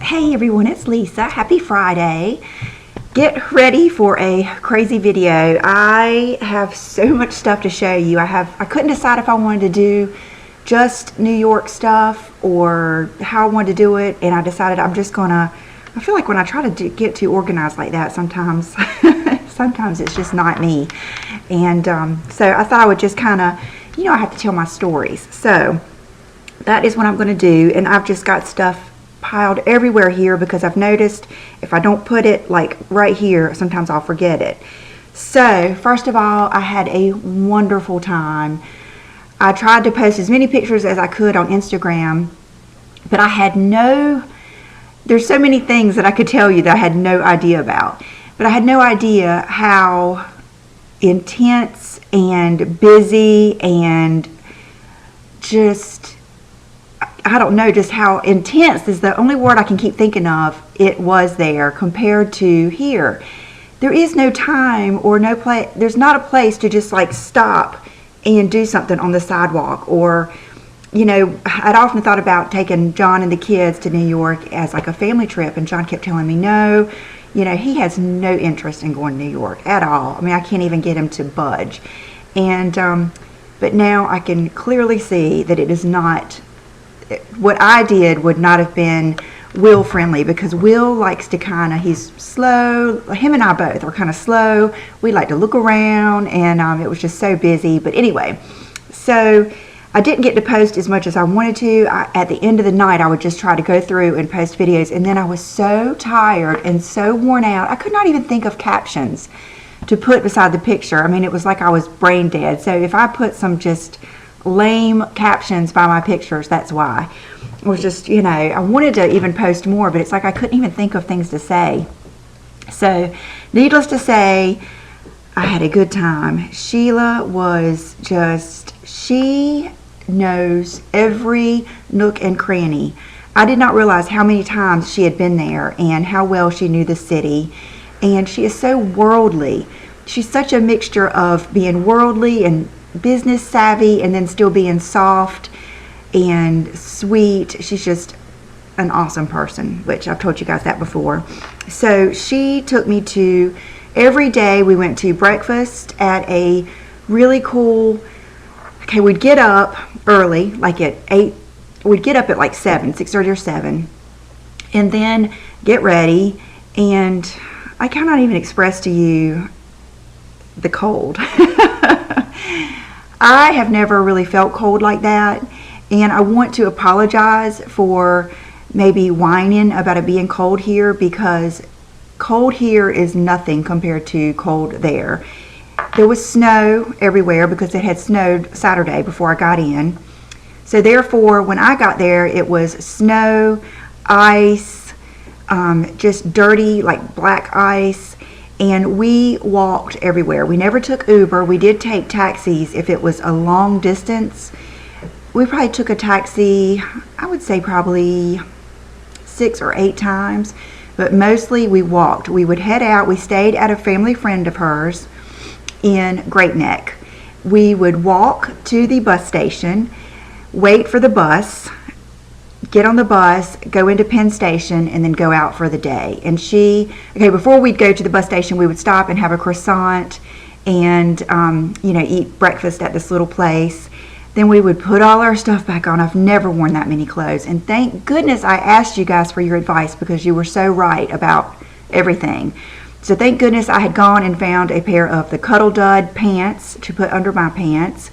Hey everyone, it's Lisa. Happy Friday. Get ready for a crazy video. I have so much stuff to show you. I couldn't decide if I wanted to do just New York stuff or how I wanted to do it, and I decided I'm just gonna, I feel like when I try to get too organized like that, sometimes sometimes it's just not me. And so I thought I would just kind of, I have to tell my stories. So that is what I'm going to do, and I've just got stuff piled everywhere here because I've noticed if I don't put it like right here, sometimes I'll forget it. So first of all, I had a wonderful time. I tried to post as many pictures as I could on Instagram, but I had there's so many things that I could tell you that I had no idea about, but I had no idea how intense and busy and just, I don't know, just how intense is the only word I can keep thinking of it was there compared to here. There is no time or no place, there's not a place to just like stop and do something on the sidewalk. Or, I'd often thought about taking John and the kids to New York as like a family trip, and John kept telling me no, he has no interest in going to New York at all. I mean, I can't even get him to budge. And but now I can clearly see that it is not, what I did would not have been Will friendly, because Will likes to he's slow. Him and I both are kind of slow. We like to look around, and it was just so busy. But anyway, so I didn't get to post as much as I wanted to. At the end of the night, I would just try to go through and post videos, and then I was so tired and so worn out, I could not even think of captions to put beside the picture. I mean, it was like I was brain dead. So if I put some just lame captions by my pictures, that's why. It was just, I wanted to even post more, but it's like I couldn't even think of things to say. So needless to say, I had a good time. Sheila was just, she knows every nook and cranny. I did not realize how many times she had been there and how well she knew the city. And she is so worldly. She's such a mixture of being worldly and business savvy and then still being soft and sweet. She's just an awesome person, which I've told you guys that before. So she took me to, every day we went to breakfast at a really cool, we'd get up early, like at 8, we'd get up at like 6:30 or 7, and then get ready, and I cannot even express to you the cold. I have never really felt cold like that, and I want to apologize for maybe whining about it being cold here, because cold here is nothing compared to cold there. There was snow everywhere because it had snowed Saturday before I got in. So therefore, when I got there, it was snow, ice, just dirty, like black ice. And we walked everywhere. We never took Uber. We did take taxis if it was a long distance. We probably took a taxi, I would say probably 6 or 8 times, but mostly we walked. We would head out. We stayed at a family friend of hers in Great Neck. We would walk to the bus station, wait for the bus, get on the bus, go into Penn Station, and then go out for the day. And before we'd go to the bus station, we would stop and have a croissant and, eat breakfast at this little place. Then we would put all our stuff back on. I've never worn that many clothes. And thank goodness I asked you guys for your advice, because you were so right about everything. So thank goodness I had gone and found a pair of the Cuddle Dud pants to put under my pants.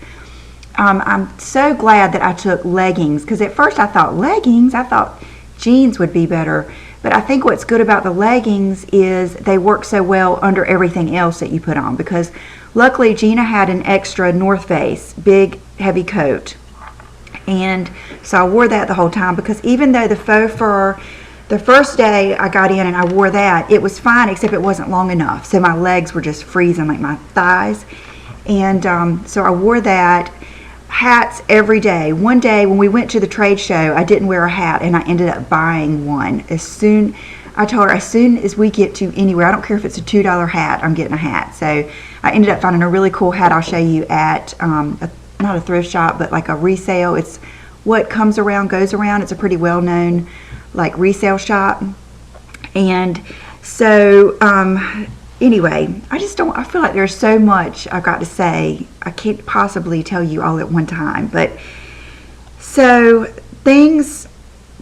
I'm so glad that I took leggings, because at first I thought jeans would be better. But I think what's good about the leggings is they work so well under everything else that you put on, because luckily Gina had an extra North Face big heavy coat, and so I wore that the whole time, because even though the faux fur, the first day I got in and I wore that, it was fine, except it wasn't long enough, so my legs were just freezing, like my thighs. And so I wore that. Hats every day. One day when we went to the trade show, I didn't wear a hat, and I ended up buying one. I told her, as soon as we get to anywhere, I don't care if it's a $2 hat, I'm getting a hat. So I ended up finding a really cool hat I'll show you at not a thrift shop, but like a resale. It's what comes around goes around. It's a pretty well-known like resale shop. And so anyway, I feel like there's so much I've got to say. I can't possibly tell you all at one time. But so things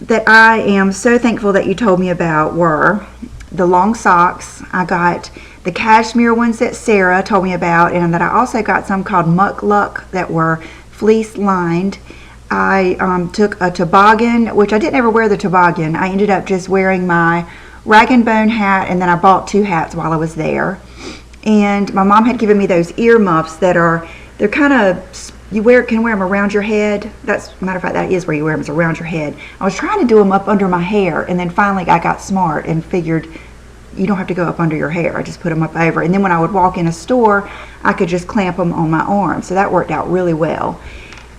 that I am so thankful that you told me about were the long socks. I got the cashmere ones that Sarah told me about, and that I also got some called Muck Luck that were fleece lined. I took a toboggan, which I didn't ever wear the toboggan. I ended up just wearing my rag and bone hat, and then I bought 2 hats while I was there. And my mom had given me those ear muffs that they're kind of, can wear them around your head. Matter of fact, that is where you wear them, is around your head. I was trying to do them up under my hair, and then finally I got smart and figured you don't have to go up under your hair. I just put them up over, and then when I would walk in a store, I could just clamp them on my arm. So that worked out really well.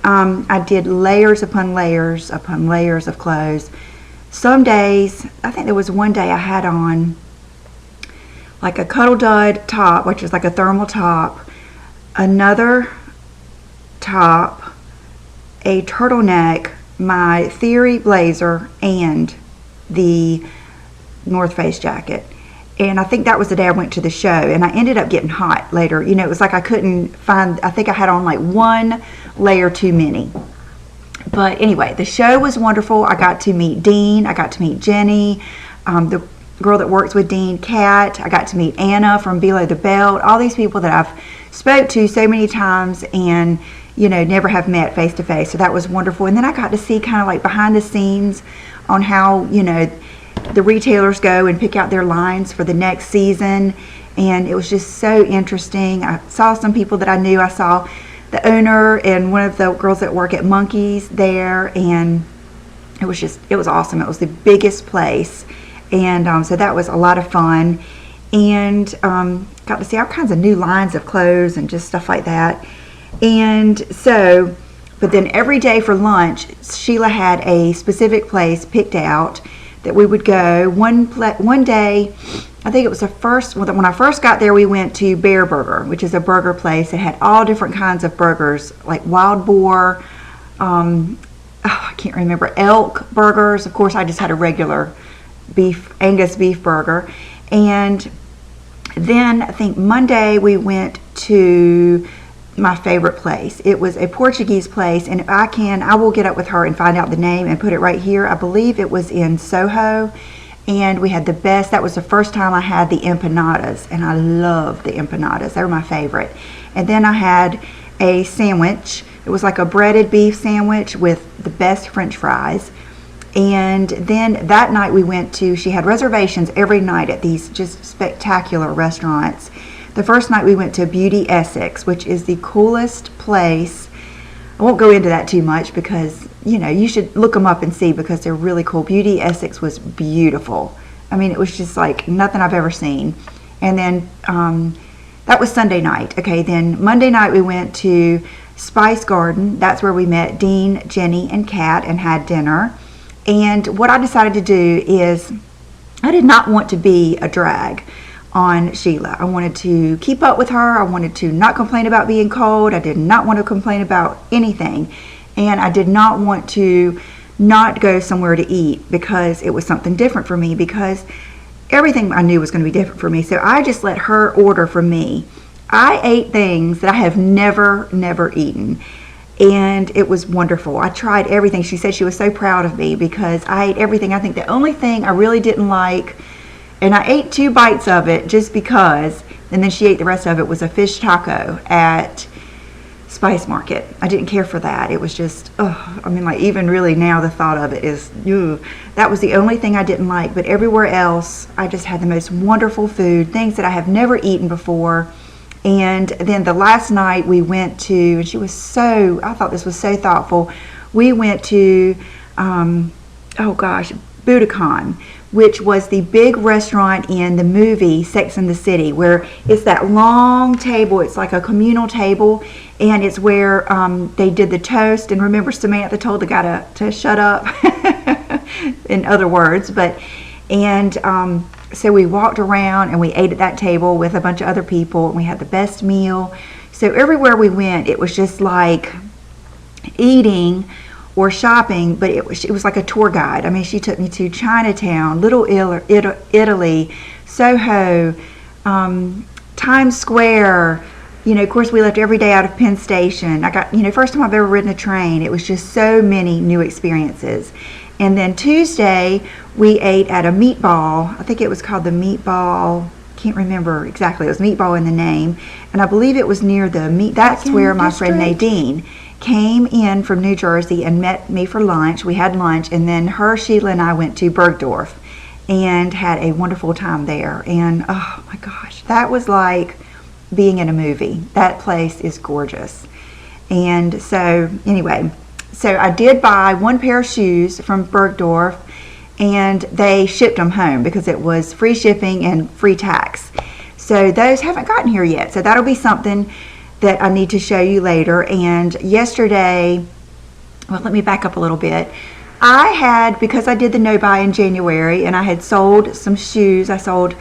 I did layers upon layers upon layers of clothes. Some days, I think there was one day I had on like a cuddle dud top, which is like a thermal top, another top, a turtleneck, my Theory blazer, and the North Face jacket. And I think that was the day I went to the show, and I ended up getting hot later. You know, it was like I couldn't find, I think I had on like one layer too many. But anyway, the show was wonderful. I got to meet Dean. I got to meet Jenny, the girl that works with Dean, Kat. I got to meet Anna from Below the Belt. All these people that I've spoke to so many times and, you know, never have met face to face. So that was wonderful. And then I got to see kind of like behind the scenes on how, you know, the retailers go and pick out their lines for the next season. And it was just so interesting. I saw some people that I knew. I saw the owner and one of the girls that work at Monkeys there, and it was awesome. It was the biggest place, and so that was a lot of fun, and got to see all kinds of new lines of clothes and just stuff like that. And so, but then every day for lunch, Sheila had a specific place picked out that we would go. One day, I think it was when I first got there, we went to Bear Burger, which is a burger place. It had all different kinds of burgers, like wild boar, I can't remember, elk burgers. Of course, I just had a regular Angus beef burger. And then I think Monday we went to my favorite place. It was a Portuguese place, and if I will get up with her and find out the name and put it right here. I believe it was in Soho, and we had the best. That was the first time I had the empanadas, and I love the empanadas. They were my favorite. And then I had a sandwich. It was like a breaded beef sandwich with the best French fries. And then that night she had reservations every night at these just spectacular restaurants. The first night we went to Beauty Essex, which is the coolest place. I won't go into that too much because, you know, you should look them up and see because they're really cool. Beauty Essex was beautiful. I mean, it was just like nothing I've ever seen. And then that was Sunday night. Okay, then Monday night we went to Spice Garden. That's where we met Dean, Jenny, and Kat and had dinner. And what I decided to do is I did not want to be a drag on Sheila. I wanted to keep up with her. I wanted to not complain about being cold. I did not want to complain about anything. And I did not want to not go somewhere to eat because it was something different for me, because everything I knew was going to be different for me. So I just let her order for me. I ate things that I have never eaten. And it was wonderful. I tried everything. She said she was so proud of me because I ate everything. I think the only thing I really didn't like, and I ate 2 bites of it just because, and then she ate the rest of it, was a fish taco at Spice Market. I didn't care for that. It was just, I mean, like, even really now the thought of it is, that was the only thing I didn't like. But everywhere else, I just had the most wonderful food, things that I have never eaten before. And then the last night we went to, and she was I thought this was so thoughtful. We went to, Budokan, which was the big restaurant in the movie Sex and the City, where it's that long table. It's like a communal table, and it's where they did the toast. And remember, Samantha told the guy to shut up, in other words. So we walked around and we ate at that table with a bunch of other people, and we had the best meal. So everywhere we went, it was just like eating or shopping, but it was like a tour guide. I mean, she took me to Chinatown, Little Italy, Soho, Times Square. You know, of course, we left every day out of Penn Station. I got, you know, first time I've ever ridden a train. It was just so many new experiences. And then Tuesday, we ate at a meatball. I think it was called the Meatball. Can't remember exactly. It was Meatball in the name. And I believe it was near the meat. That's where my friend Nadine came in from New Jersey and met me for lunch. We had lunch. And then her, Sheila, and I went to Bergdorf and had a wonderful time there. And oh my gosh, that was like being in a movie. That place is gorgeous. And so anyway, so I did buy one pair of shoes from Bergdorf, and they shipped them home because it was free shipping and free tax. So those haven't gotten here yet. So that'll be something that I need to show you later. And yesterday, well, let me back up a little bit. I had, because I did the no buy in January, and I had sold some shoes. I sold,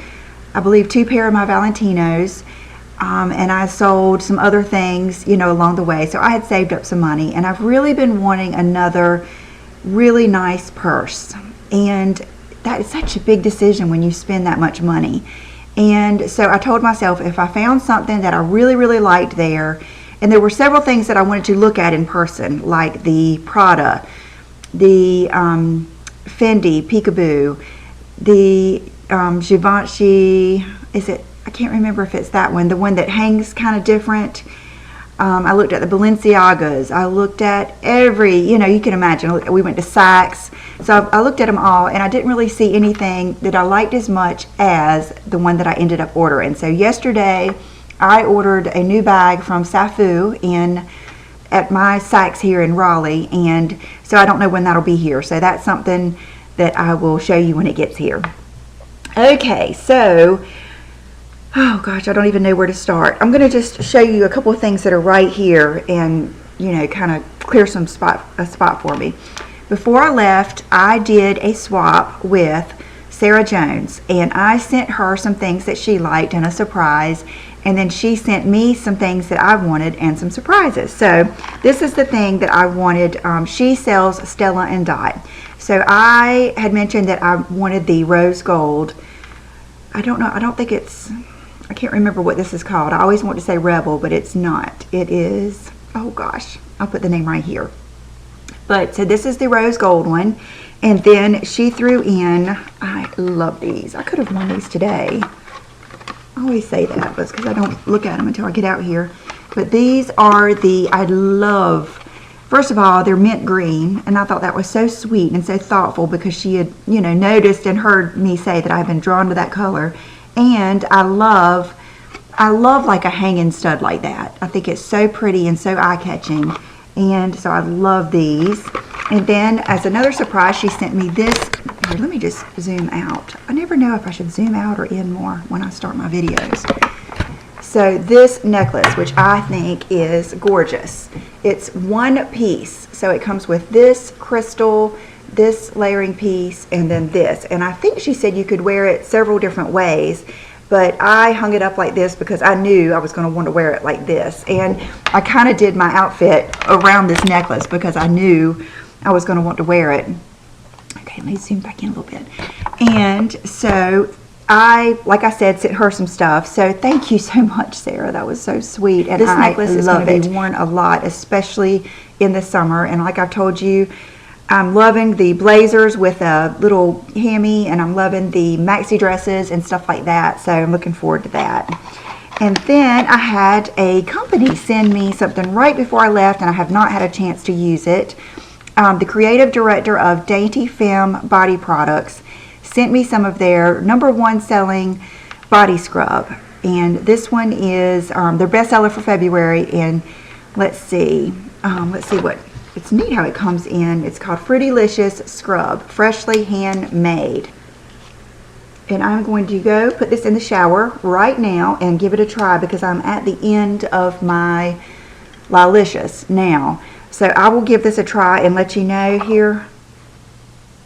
I believe, 2 pair of my Valentinos. And I sold some other things, you know, along the way. So I had saved up some money, and I've really been wanting another really nice purse. And that is such a big decision when you spend that much money. And so I told myself if I found something that I really, really liked there, and there were several things that I wanted to look at in person, like the Prada, the Fendi Peekaboo, the Givenchy, is it, I can't remember if it's that one, the one that hangs kind of different. I looked at the Balenciagas. I looked at every, you know, you can imagine. We went to Saks. So I looked at them all, and I didn't really see anything that I liked as much as the one that I ended up ordering. So yesterday, I ordered a new bag from Safu at my Saks here in Raleigh, and so I don't know when that'll be here. So that's something that I will show you when it gets here. Okay, so oh gosh, I don't even know where to start. I'm going to just show you a couple of things that are right here and, you know, kind of clear a spot for me. Before I left, I did a swap with Sarah Jones, and I sent her some things that she liked and a surprise, and then she sent me some things that I wanted and some surprises. So this is the thing that I wanted. She sells Stella and Dot. So I had mentioned that I wanted the rose gold. I don't know, I don't think it's, I can't remember what this is called. I always want to say Rebel, but it's not. It is, oh gosh, I'll put the name right here. But so this is the rose gold one. And then she threw in, I love these. I could have worn these today. I always say that, but it's because I don't look at them until I get out here. But these are the, I love, first of all, they're mint green. And I thought that was so sweet and so thoughtful because she had, you know, noticed and heard me say that I've been drawn to that color. And I love like a hanging stud like that. I think it's so pretty and so eye-catching. And so I love these. And then as another surprise, she sent me this. Here, let me just zoom out. I never know if I should zoom out or in more when I start my videos. So this necklace, which I think is gorgeous. It's one piece. So it comes with this crystal, this layering piece, and then this. And I think she said you could wear it several different ways, but I hung it up like this because I knew I was going to want to wear it like this. And I kind of did my outfit around this necklace because I knew I was going to want to wear it. Okay, let me zoom back in a little bit. And so I, like I said, sent her some stuff. So thank you so much, Sarah. That was so sweet. And this necklace is going to be worn a lot, especially in the summer. And like I've told you, I'm loving the blazers with a little hammy, and I'm loving the maxi dresses and stuff like that. So I'm looking forward to that. And then I had a company send me something right before I left, and I have not had a chance to use it. The creative director of Dainty Femme body products sent me some of their #1 selling body scrub. And this one is their bestseller for February. And let's see what. It's neat how it comes in. It's called Fruitylicious Scrub, freshly handmade. And I'm going to go put this in the shower right now and give it a try because I'm at the end of my Lylicious now. So I will give this a try and let you know here.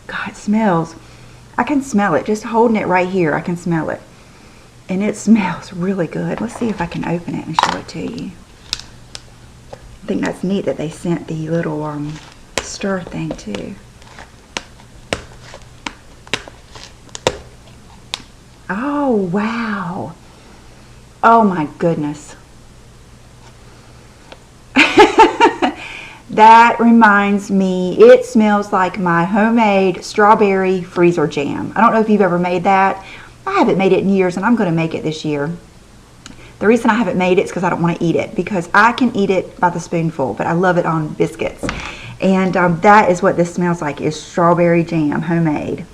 God, it smells. I can smell it. Just holding it right here, I can smell it. And it smells really good. Let's see if I can open it and show it to you. I think that's neat that they sent the little stir thing too. Oh, wow. Oh my goodness. That reminds me, it smells like my homemade strawberry freezer jam. I don't know if you've ever made that. I haven't made it in years, and I'm going to make it this year. The reason I haven't made it is because I don't want to eat it, because I can eat it by the spoonful, but I love it on biscuits. And that is what this smells like, is strawberry jam, homemade.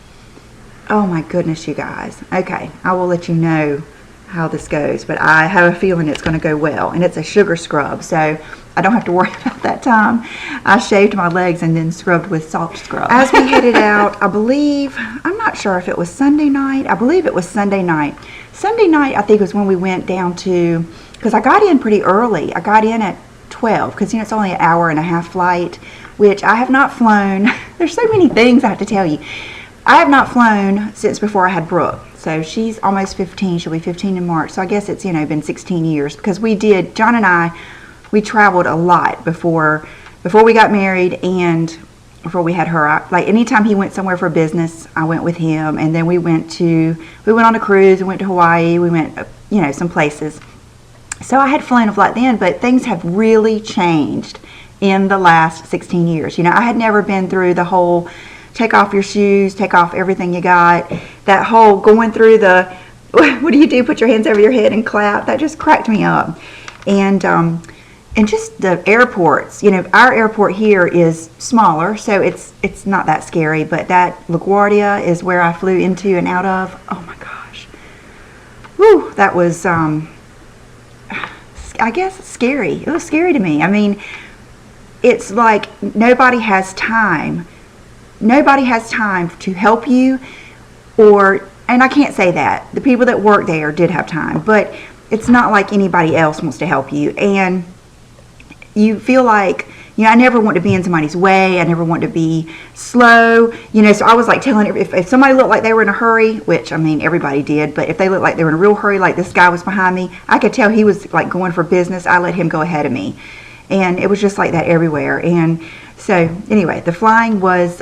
Oh my goodness, you guys. Okay, I will let you know how this goes, but I have a feeling it's going to go well. And it's a sugar scrub, so I don't have to worry about that time. I shaved my legs and then scrubbed with soft scrub. As we headed out, I believe, I'm not sure if it was Sunday night. I believe it was Sunday night. Sunday night, I think, was when we went down to, because I got in pretty early. I got in at 12, because, you know, it's only an hour and a half flight, which I have not flown. There's so many things I have to tell you. I have not flown since before I had Brooke. So she's almost 15. She'll be 15 in March. So I guess it's, you know, been 16 years, because we did, John and I, we traveled a lot before we got married and before we had her. Like anytime he went somewhere for business, I went with him. And then we went on a cruise. We went to Hawaii. We went, you know, some places. So I had flown a lot then, but things have really changed in the last 16 years. You know, I had never been through the whole take off your shoes, take off everything you got. That whole going through the, what do you do? Put your hands over your head and clap. That just cracked me up. And just the airports, you know, our airport here is smaller, so it's not that scary, but that LaGuardia is where I flew into and out of. Oh my gosh. Whew, that was, I guess, scary. It was scary to me. I mean, it's like nobody has time. Nobody has time to help you, and I can't say that. The people that work there did have time, but it's not like anybody else wants to help you. And you feel like, you know, I never want to be in somebody's way. I never want to be slow. You know, so I was like telling, if somebody looked like they were in a hurry, which, I mean, everybody did, but if they looked like they were in a real hurry, like this guy was behind me, I could tell he was like going for business. I let him go ahead of me. And it was just like that everywhere. And so anyway, the flying was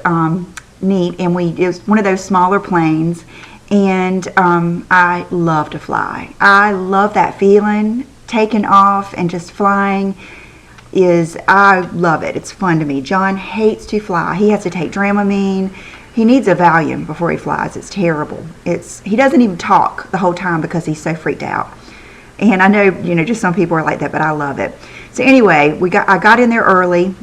neat, and it was one of those smaller planes. And I love to fly. I love that feeling, taking off and just flying. I love it. It's fun to me. John hates to fly. He has to take Dramamine. He needs a Valium before he flies. It's terrible. He doesn't even talk the whole time because he's so freaked out. And I know, you know, just some people are like that, but I love it. So anyway, I got in there early,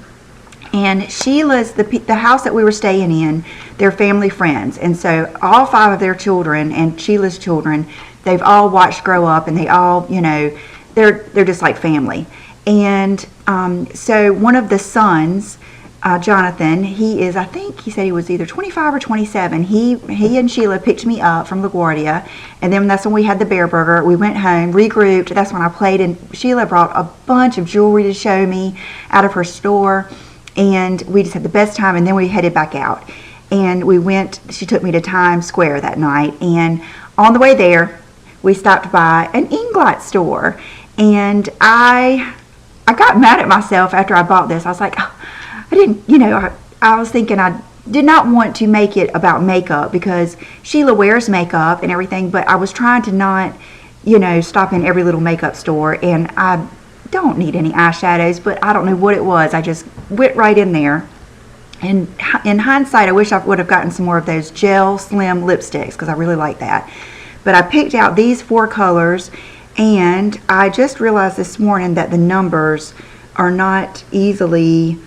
and Sheila's, the house that we were staying in, they're family friends. And so all 5 of their children and Sheila's children, they've all watched grow up, and they all, you know, they're just like family. And so one of the sons, Jonathan, I think he said he was either 25 or 27. He and Sheila picked me up from LaGuardia, and then that's when we had the bear burger. We went home, regrouped. That's when I played, and Sheila brought a bunch of jewelry to show me out of her store, and we just had the best time. And then we headed back out, and she took me to Times Square that night, and on the way there, we stopped by an Inglot store, and I got mad at myself after I bought this. I was like, oh, I didn't, you know, I was thinking I did not want to make it about makeup, because Sheila wears makeup and everything, but I was trying to not, you know, stop in every little makeup store, and I don't need any eyeshadows, but I don't know what it was. I just went right in there, and in hindsight, I wish I would have gotten some more of those gel slim lipsticks, because I really like that. But I picked out these 4 colors, and I just realized this morning that the numbers are not easily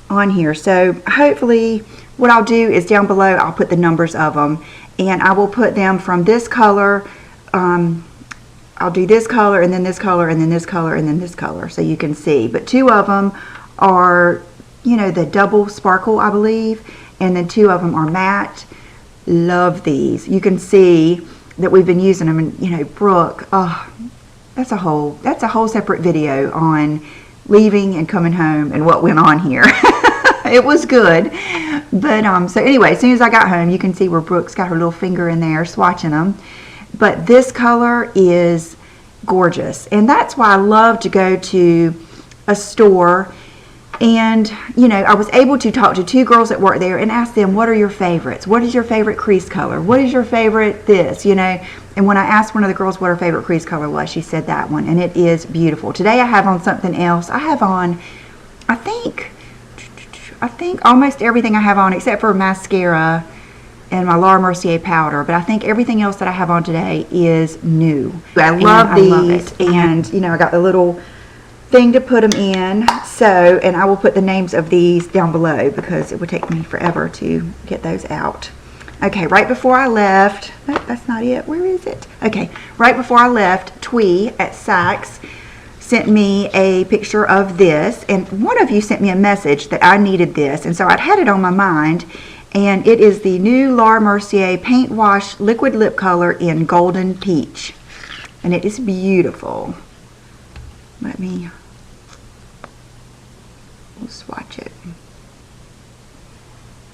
on here. So hopefully what I'll do is down below, I'll put the numbers of them, and I will put them from this color. I'll do this color, and then this color, and then this color, and then this color, so you can see. But 2 of them are, you know, the double sparkle, I believe, and then 2 of them are matte. Love these. You can see that we've been using them, and, you know, Brooke, oh, that's a whole separate video on leaving and coming home and what went on here. It was good. But so anyway, as soon as I got home, you can see where Brooke's got her little finger in there swatching them. But this color is gorgeous, and that's why I love to go to a store And, you know, I was able to talk to 2 girls that work there and ask them, what are your favorites? What is your favorite crease color? What is your favorite this, you know? And when I asked one of the girls what her favorite crease color was, she said that one, and it is beautiful. Today I have on something else. I have on, I think almost everything I have on except for mascara and my Mercier powder, but I think everything else that I have on today is new. I love these, and you know, I got the little thing to put them in, so, and I will put the names of these down below because it would take me forever to get those out. Okay, right before I left, nope, that's not it, where is it? Okay, right before I left, Twee at Saks sent me a picture of this, and one of you sent me a message that I needed this, and so I'd had it on my mind, and it is the new Mercier Paint Wash Liquid Lip Color in Golden Peach, and it is beautiful. Let me swatch it.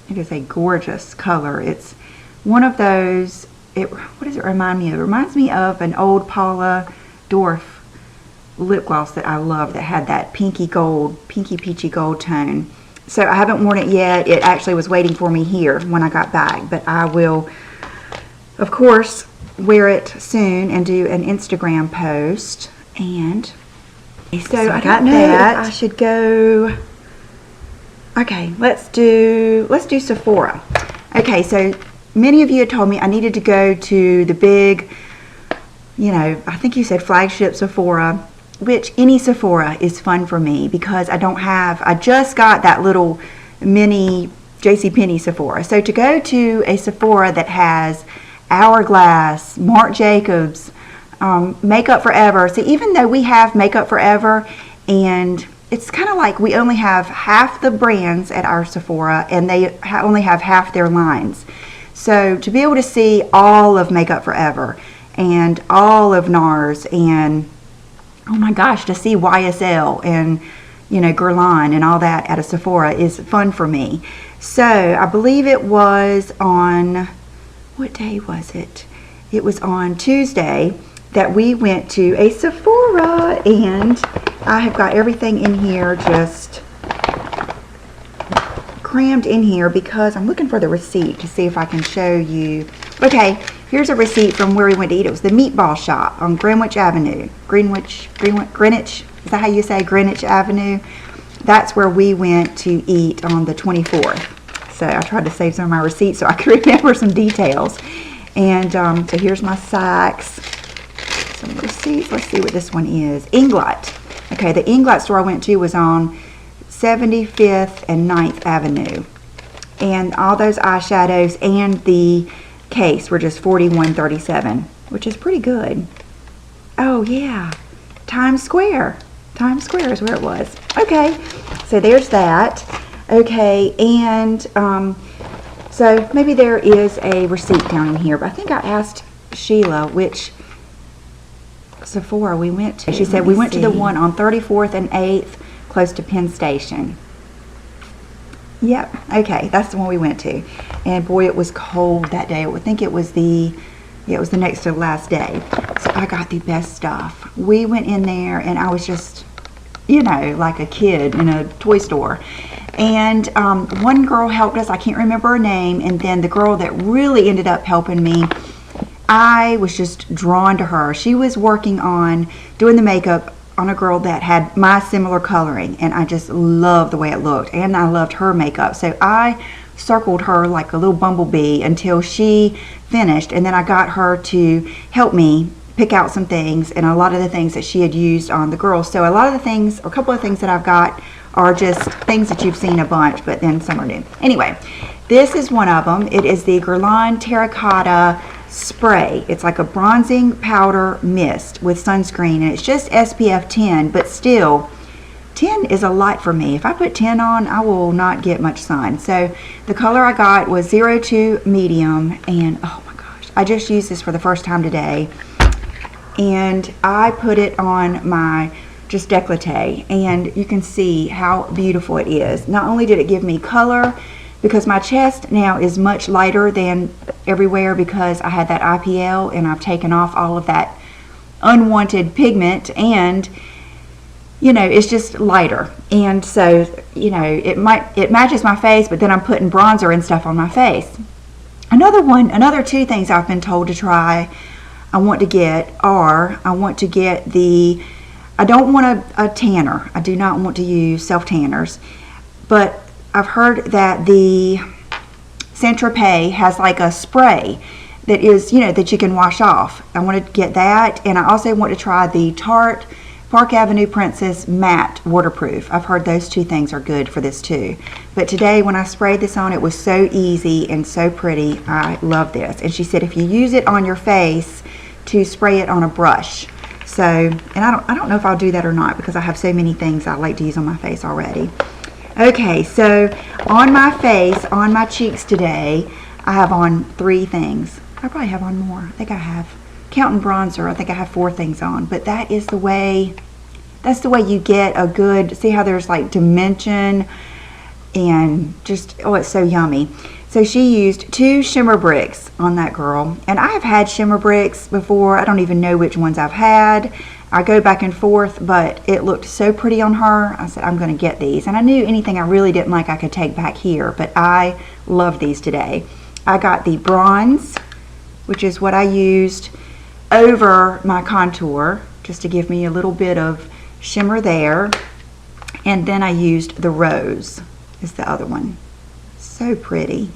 It is a gorgeous color. It's one of those, what does it remind me of? It reminds me of an old Paula Dorff lip gloss that I love that had that pinky peachy gold tone. So I haven't worn it yet. It actually was waiting for me here when I got back, but I will, of course, wear it soon and do an Instagram post. And so I got that. I should go. Okay, let's do Sephora. Okay, so many of you had told me I needed to go to the big, you know, I think you said flagship Sephora, which any Sephora is fun for me because I just got that little mini JCPenney Sephora. So to go to a Sephora that has Hourglass, Marc Jacobs, Makeup Forever. So even though we have Makeup Forever, and it's kind of like we only have half the brands at our Sephora and they only have half their lines. So to be able to see all of Makeup Forever and all of NARS and, oh my gosh, to see YSL and, you know, Guerlain and all that at a Sephora is fun for me. So I believe it was on, what day was it? It was on Tuesday that we went to a Sephora, and I have got everything in here just crammed in here because I'm looking for the receipt to see if I can show you. Okay, here's a receipt from where we went to eat. It was the Meatball Shop on Greenwich Avenue. Greenwich, is that how you say Greenwich Avenue? That's where we went to eat on the 24th. So I tried to save some of my receipts so I could remember some details. And so here's my Saks. Some receipts. Let's see what this one is. Inglot. Okay, the Inglot store I went to was on 75th and 9th Avenue. And all those eyeshadows and the case were just $41.37, which is pretty good. Oh yeah, Times Square. Times Square is where it was. Okay, so there's that. Okay, and so maybe there is a receipt down in here, but I think I asked Sheila which Sephora we went to. She said we went to the one on 34th and 8th, close to Penn Station. Yep, okay, that's the one we went to. And boy, it was cold that day. I think it was the next to the last day. So I got the best stuff. We went in there and I was just, you know, like a kid in a toy store. And one girl helped us, I can't remember her name, and then the girl that really ended up helping me, I was just drawn to her. She was working on doing the makeup on a girl that had my similar coloring, and I just loved the way it looked, and I loved her makeup. So I circled her like a little bumblebee until she finished, and then I got her to help me pick out some things and a lot of the things that she had used on the girls. So a lot of the things, or a couple of things that I've got are just things that you've seen a bunch, but then some are new. Anyway, this is one of them. It is the Guerlain Terracotta Spray. It's like a bronzing powder mist with sunscreen, and it's just SPF 10, but still 10 is a lot for me. If I put 10 on, I will not get much sun. So the color I got was 02 medium, and oh my gosh, I just used this for the first time today, and I put it on my just décolleté, and you can see how beautiful it is. Not only did it give me color, because my chest now is much lighter than everywhere because I had that IPL and I've taken off all of that unwanted pigment, and you know, it's just lighter. And so, you know, it matches my face, but then I'm putting bronzer and stuff on my face. Another two things I've been told to try, I want to get the, I don't want a tanner. I do not want to use self-tanners, but I've heard that the Saint-Tropez has like a spray that is, you know, that you can wash off. I want to get that, and I also want to try the Tarte Park Avenue Princess Matte Waterproof. I've heard those two things are good for this too. But today when I sprayed this on, it was so easy and so pretty. I love this. And she said if you use it on your face, to spray it on a brush. So, and I don't know if I'll do that or not, because I have so many things I like to use on my face already. Okay, so on my face, on my cheeks today, I have on 3 things. I probably have on more. I think I have, counting bronzer, I think I have 4 things on. But that is the way, that's the way you get a good, see how there's like dimension and just, oh, it's so yummy. So she used 2 shimmer bricks on that girl. And I have had shimmer bricks before. I don't even know which ones I've had. I go back and forth, but it looked so pretty on her. I said, I'm going to get these. And I knew anything I really didn't like I could take back here, but I love these today. I got the bronze, which is what I used over my contour, just to give me a little bit of shimmer there. And then I used the rose, is the other one. So pretty.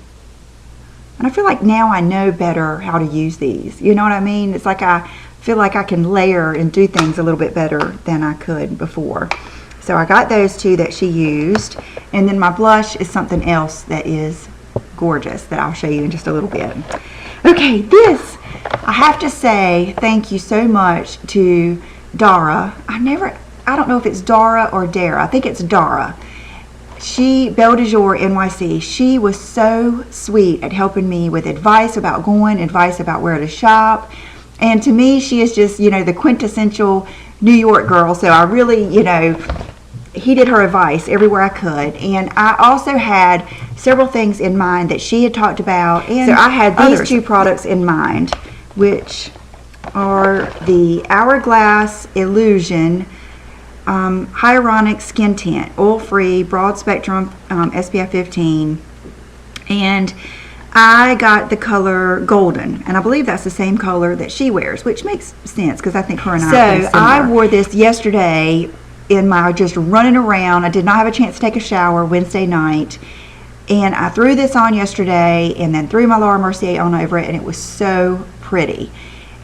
And I feel like now I know better how to use these. You know what I mean? It's like I feel like I can layer and do things a little bit better than I could before. So I got those 2 that she used. And then my blush is something else that is gorgeous that I'll show you in just a little bit. Okay, this, I have to say thank you so much to Dara. I don't know if it's Dara or Dara. I think it's Dara. Belle de Jour NYC, she was so sweet at helping me with advice about going, advice about where to shop. And to me, she is just, you know, the quintessential New York girl. So I really, you know, heeded her advice everywhere I could. And I also had several things in mind that she had talked about. And so I had these 2 products in mind, which are the Hourglass Illusion Hyaluronic Skin Tint, oil-free, broad spectrum, SPF 15, and I got the color Golden, and I believe that's the same color that she wears, which makes sense because I think her and I are similar. So I wore this yesterday in my just running around. I did not have a chance to take a shower Wednesday night, and I threw this on yesterday and then threw my Laura Mercier on over it, and it was so pretty.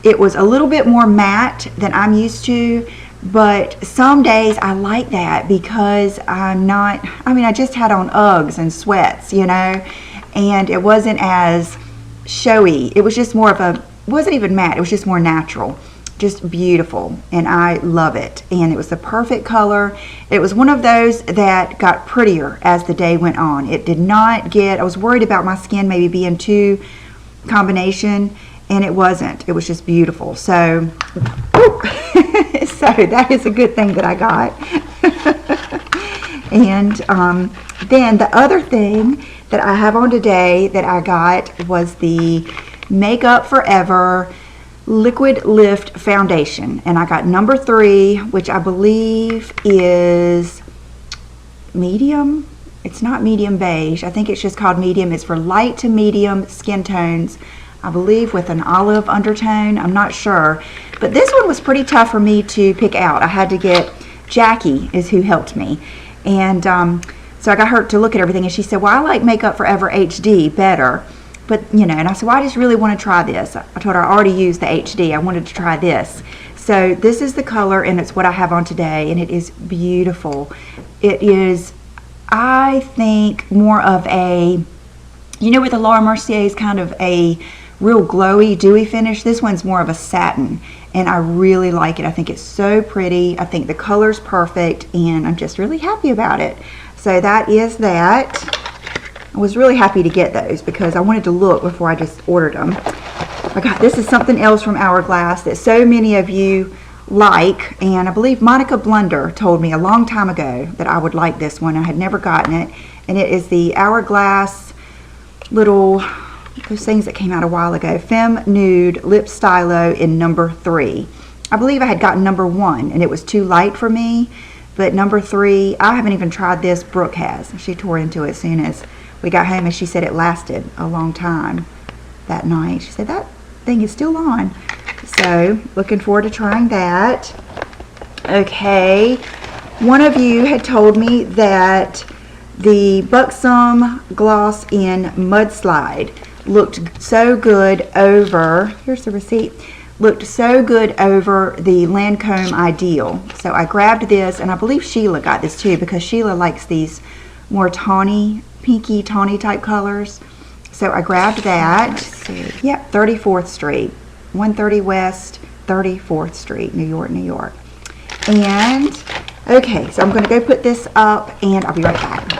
It was a little bit more matte than I'm used to, but some days I like that because I'm not, I mean, I just had on Uggs and sweats, you know, and it wasn't as showy. It was just more of a, it wasn't even matte, it was just more natural, just beautiful, and I love it. And it was the perfect color. It was one of those that got prettier as the day went on. It did not get, I was worried about my skin maybe being too combination, and it wasn't. It was just beautiful. So, so that is a good thing that I got. And then the other thing that I have on today that I got was the Makeup Forever Liquid Lift Foundation. And I got number 3, which I believe is medium. It's not medium beige. I think it's just called medium. It's for light to medium skin tones, I believe with an olive undertone. I'm not sure. But this one was pretty tough for me to pick out. I had to get, Jackie is who helped me. And so I got her to look at everything, and she said, well, I like Makeup Forever HD better. But, you know, and I said, well, I just really want to try this. I told her I already used the HD. I wanted to try this. So this is the color, and it's what I have on today, and it is beautiful. It is, I think, more of a, you know, with the Laura Mercier is kind of a real glowy, dewy finish. This one's more of a satin, and I really like it. I think it's so pretty. I think the color's perfect, and I'm just really happy about it. So that is that. I was really happy to get those because I wanted to look before I just ordered them. I got, this is something else from Hourglass that so many of you like, and I believe Monica Blunder told me a long time ago that I would like this one. I had never gotten it, and it is the Hourglass little, those things that came out a while ago, Femme Nude Lip Stylo in number 3. I believe I had gotten number 1, and it was too light for me, But number 3, I haven't even tried this. Brooke has. She tore into it as soon as we got home, and she said it lasted a long time that night. She said that thing is still on. So looking forward to trying that. Okay, one of you had told me that the Buxom gloss in Mudslide looked so good over, here's the receipt, looked so good over the Lancome Ideal. So I grabbed this, and I believe Sheila got this too, because Sheila likes these more tawny, pinky tawny type colors. So I grabbed that. Yep, 34th Street, 130 West, 34th Street, New York, New York. And okay, so I'm going to go put this up, and I'll be right back.